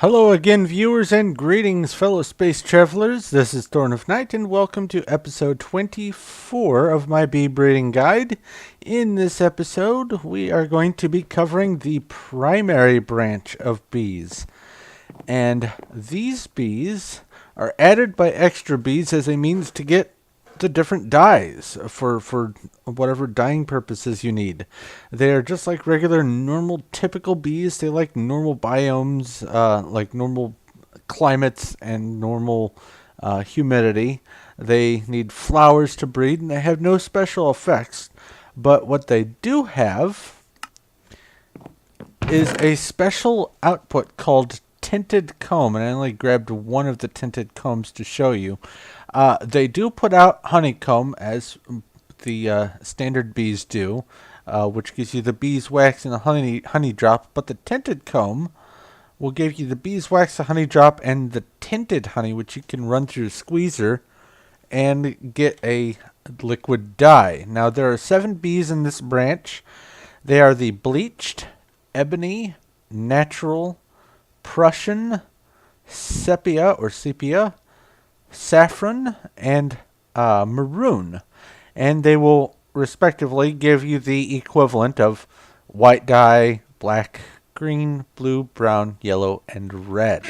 Hello again, viewers, and greetings, fellow space travelers. This is Thorn of Night, and welcome to episode 24 of my bee breeding guide. In this episode, we are going to be covering the primary branch of bees. And these bees are added by extra bees as a means to get the different dyes for whatever dyeing purposes you need. They are just like regular, normal, typical bees. They like normal biomes, like normal climates and normal humidity. They need flowers to breed, and they have no special effects. But what they do have is a special output called tinted comb, and I only grabbed one of the tinted combs to show you. They do put out honeycomb, as the standard bees do, which gives you the beeswax and the honey drop, but the tinted comb will give you the beeswax, the honey drop, and the tinted honey, which you can run through a squeezer and get a liquid dye. Now, there are 7 bees in this branch. They are the bleached, ebony, natural, Prussian, sepia, saffron, and maroon. And they will respectively give you the equivalent of white dye, black, green, blue, brown, yellow, and red.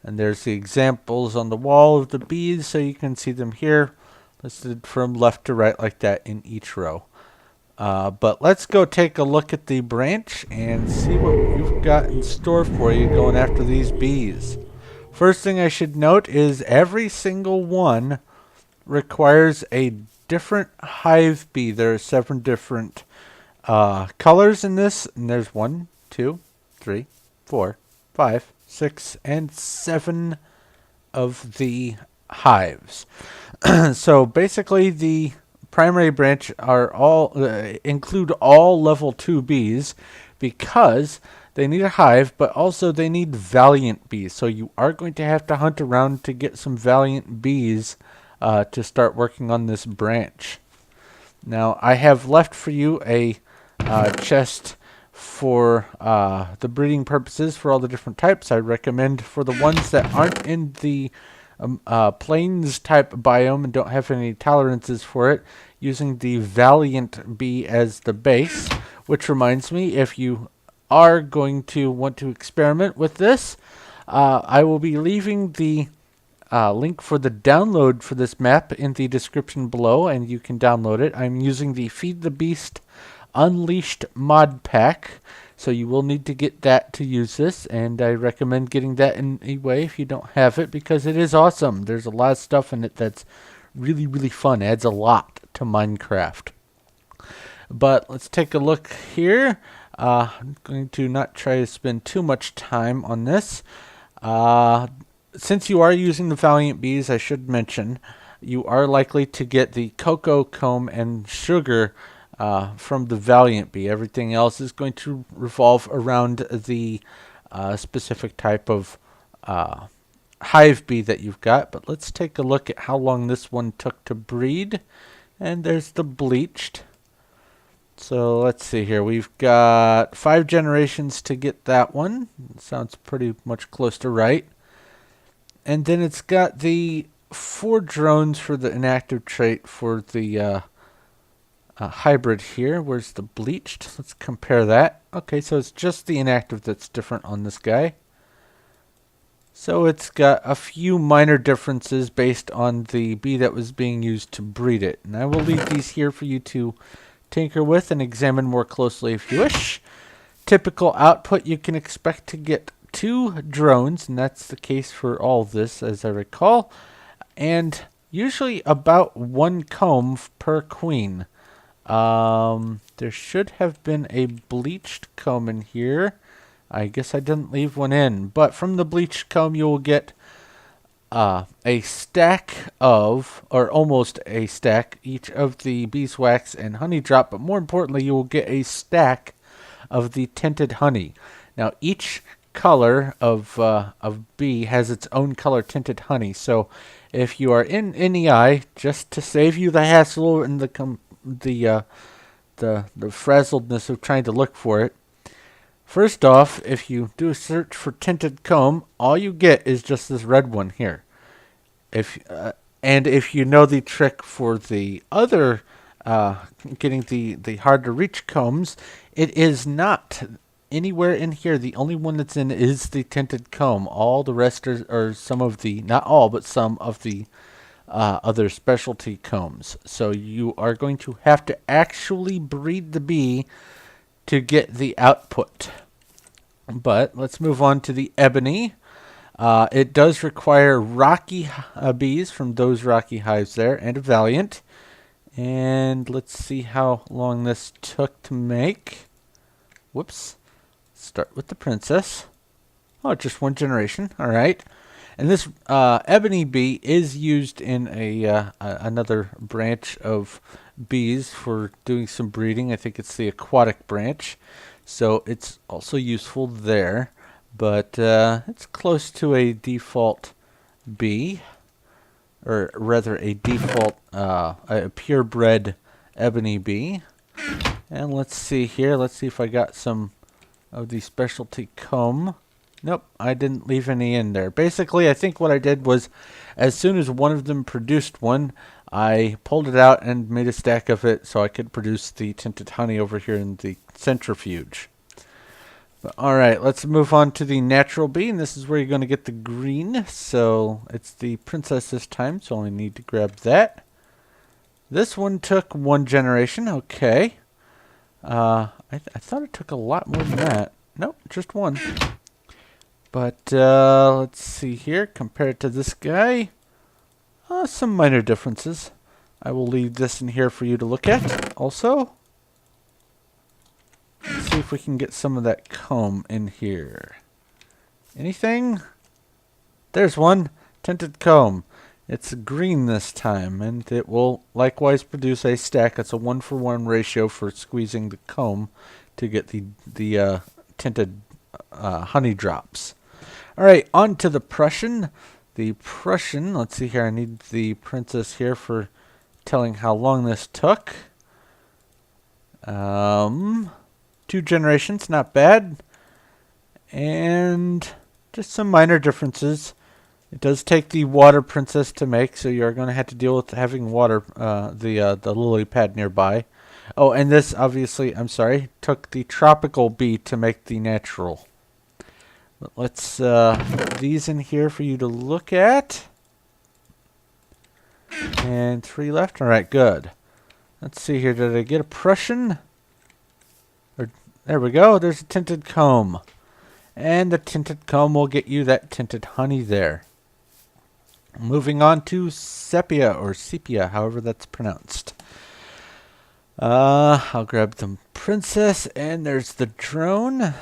And there's the examples on the wall of the bees, so you can see them here listed from left to right like that in each row. But let's go take a look at the branch and see what we've got in store for you going after these bees. First thing I should note is every single one requires a different hive bee. There are 7 different colors in this, and there's 1, 2, 3, 4, 5, 6, and 7 of the hives. So basically the primary branch are all include all level 2 bees because they need a hive, but also they need valiant bees. So you are going to have to hunt around to get some valiant bees to start working on this branch. Now, I have left for you a chest for the breeding purposes for all the different types. I recommend for the ones that aren't in the plains type biome and don't have any tolerances for it, using the valiant bee as the base. Which reminds me, if you are going to want to experiment with this, I will be leaving the link for the download for this map in the description below, and you can download it. I'm using the Feed the Beast Unleashed mod pack, so you will need to get that to use this, and I recommend getting that anyway if you don't have it, because it is awesome. There's a lot of stuff in it that's really, really fun. It adds a lot to Minecraft. But let's take a look here. I'm going to not try to spend too much time on this. Since you are using the Valiant Bees, I should mention, you are likely to get the cocoa comb and sugar from the Valiant Bee. Everything else is going to revolve around the specific type of hive bee that you've got. But let's take a look at how long this one took to breed. And there's the bleached. So let's see here. We've got 5 generations to get that one. Sounds pretty much close to right. And then it's got the 4 drones for the inactive trait for the hybrid here. Where's the bleached? Let's compare that. Okay, so it's just the inactive that's different on this guy. So it's got a few minor differences based on the bee that was being used to breed it. And I will leave these here for you to tinker with and examine more closely if you wish. Typical output, you can expect to get 2 drones, and that's the case for all of this as I recall, and usually about 1 comb per queen. There should have been a bleached comb in here. I guess I didn't leave one in, but from the bleached comb you will get a stack of, or almost a stack, each of the beeswax and honey drop, but more importantly you will get a stack of the tinted honey. Now each color of bee has its own color tinted honey, so if you are in NEI, just to save you the hassle and the frazzledness of trying to look for it, First off, if you do a search for tinted comb, all you get is just this red one here. And if you know the trick for the other, getting the hard to reach combs, it is not anywhere in here. The only one that's in is the tinted comb. All the rest are some of the, not all, but some of the other specialty combs. So you are going to have to actually breed the bee to get the output. But let's move on to the ebony. It does require rocky bees from those rocky hives there, and a valiant. And let's see how long this took to make. Whoops. Start with the princess. Oh, just one generation. All right. And this ebony bee is used in another branch of bees for doing some breeding. I think it's the aquatic branch. So it's also useful there. But it's close to a default bee. Or rather a default, a purebred ebony bee. And let's see here. Let's see if I got some of the specialty comb. Nope, I didn't leave any in there. Basically, I think what I did was, as soon as one of them produced one, I pulled it out and made a stack of it so I could produce the tinted honey over here in the centrifuge. But, all right, let's move on to the natural bee, and this is where you're going to get the green. So it's the princess this time, so I only need to grab that. This one took one generation. Okay. I thought it took a lot more than that. Nope, just one. But let's see here. Compared to this guy, some minor differences. I will leave this in here for you to look at also. Let's see if we can get some of that comb in here. Anything? There's one. Tinted comb. It's green this time, and it will likewise produce a stack. It's a 1-for-1 ratio for squeezing the comb to get the tinted honey drops. All right, on to the Prussian. The Prussian, let's see here. I need the princess here for telling how long this took. 2 generations, not bad. And just some minor differences. It does take the water princess to make, so you're going to have to deal with having water, the lily pad nearby. Oh, and this obviously, I'm sorry, took the tropical bee to make the natural. But let's put these in here for you to look at. And 3 left. All right, good. Let's see here. Did I get a Prussian? There we go. There's a tinted comb. And the tinted comb will get you that tinted honey there. Moving on to sepia, or sepia, however that's pronounced. I'll grab the princess, and there's the drone.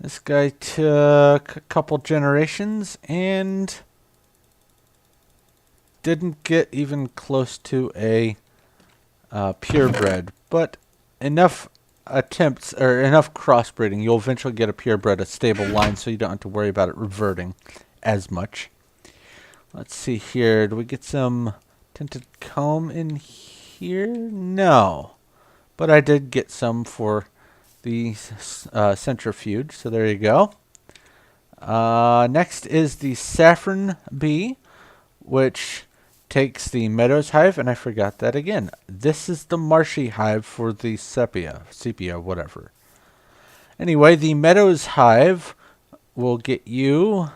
This guy took a couple generations and didn't get even close to a purebred, but enough attempts, or enough crossbreeding, you'll eventually get a purebred, a stable line, so you don't have to worry about it reverting as much. Let's see here. Do we get some tinted comb in here? No. But I did get some for the centrifuge, so there you go. Next is the saffron bee, which takes the meadows hive, and I forgot that again. This is the marshy hive for the sepia, whatever. Anyway, the meadows hive will get you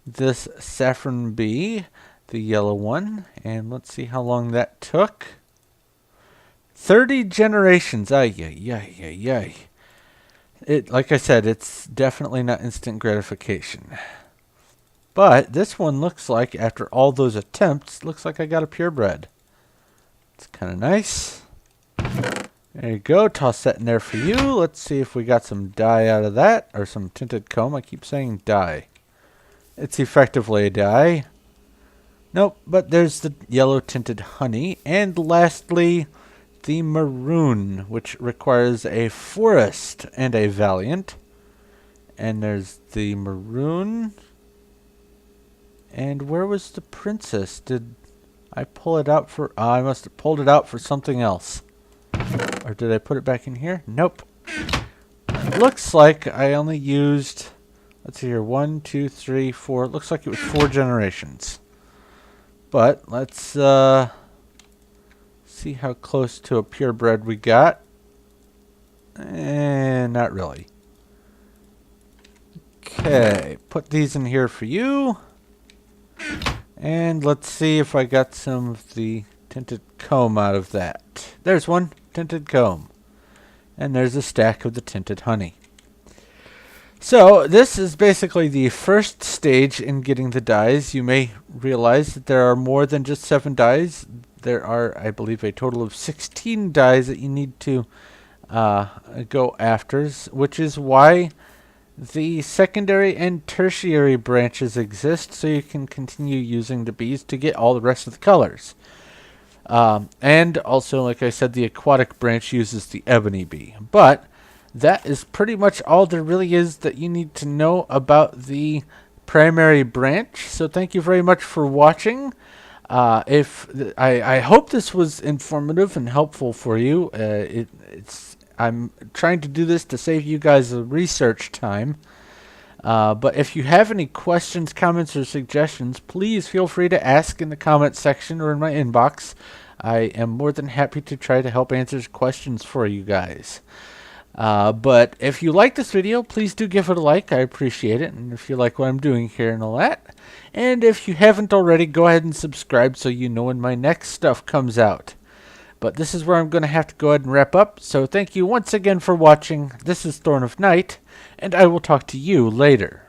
this saffron bee, the yellow one, and let's see how long that took. 30 generations. Ay. It, like I said, it's definitely not instant gratification. But this one looks like, after all those attempts, looks like I got a purebred. It's kind of nice. There you go. Toss that in there for you. Let's see if we got some dye out of that, or some tinted comb. I keep saying dye. It's effectively a dye. Nope, but there's the yellow tinted honey. And lastly, the maroon, which requires a forest and a valiant. And there's the maroon. And where was the princess? Did I pull it out for... I must have pulled it out for something else. Or did I put it back in here? Nope. looks like I only used, let's see here, 1, 2, 3, 4. It looks like it was 4 generations. But let's see how close to a purebred we got. And not really. Okay, put these in here for you. And let's see if I got some of the tinted comb out of that. There's one, tinted comb. And there's a stack of the tinted honey. So this is basically the first stage in getting the dyes. You may realize that there are more than just 7 dyes. There are, I believe, a total of 16 dyes that you need to go after, which is why the secondary and tertiary branches exist, so you can continue using the bees to get all the rest of the colors. And also, like I said, the aquatic branch uses the ebony bee. But that is pretty much all there really is that you need to know about the primary branch. So thank you very much for watching. I hope this was informative and helpful for you. I'm trying to do this to save you guys the research time. But if you have any questions, comments, or suggestions, please feel free to ask in the comment section or in my inbox. I am more than happy to try to help answer questions for you guys. But if you like this video, please do give it a like. I appreciate it. And if you like what I'm doing here and all that. And if you haven't already, go ahead and subscribe so you know when my next stuff comes out. But this is where I'm going to have to go ahead and wrap up. So thank you once again for watching. This is Thorn of Night, and I will talk to you later.